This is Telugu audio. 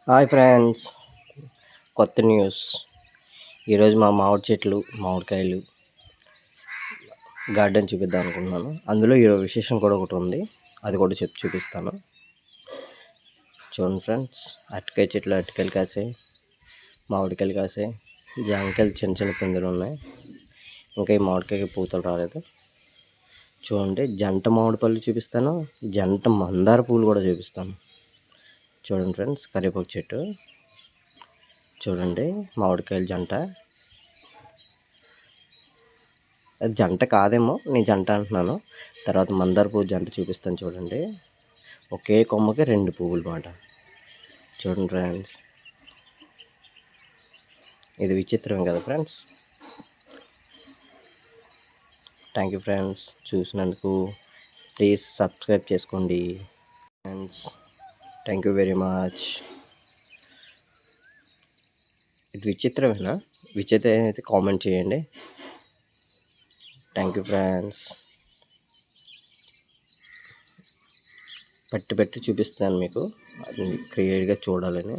హాయ్ ఫ్రెండ్స్, కొత్త న్యూస్. ఈరోజు మా మామిడి చెట్లు, మామిడికాయలు గార్డెన్ చూపిద్దాం అనుకుంటున్నాను. అందులో ఈ విశేషం కూడా ఒకటి ఉంది, అది కూడా చూపిస్తాను. చూడండి ఫ్రెండ్స్, అరటికాయ చెట్లు అరటికాయలు కాసాయి, మామిడికాయలు కాసాయి, జామకాయలు చిన్న చిన్న పిందులు ఉన్నాయి. ఇంకా ఈ మామిడికాయకి పూతలు రాలేదు. చూడండి, జంట మామిడి పళ్ళు చూపిస్తాను, జంట మందార పూలు కూడా చూపిస్తాను. చూడండి ఫ్రెండ్స్, కరివేపాకు చెట్టు చూడండి, మామిడికాయల జంట. అది జంట కాదేమో, నేను జంట అంటున్నాను. తర్వాత మందార పువ్వు జంట చూపిస్తాను. చూడండి, ఒకే కొమ్మకి 2 పువ్వులు మాట. చూడండి ఫ్రెండ్స్, ఇది విచిత్రం కదా ఫ్రెండ్స్. థ్యాంక్ యూ ఫ్రెండ్స్, చూసినందుకు. ప్లీజ్ సబ్స్క్రైబ్ చేసుకోండి friends. Thank you very much. ఇది విచిత్రమేనా? విచిత్రం అయితే కామెంట్ చేయండి. Thank you friends. పెట్టి చూపిస్తాను మీకు, అది క్లియర్గా చూడాలని.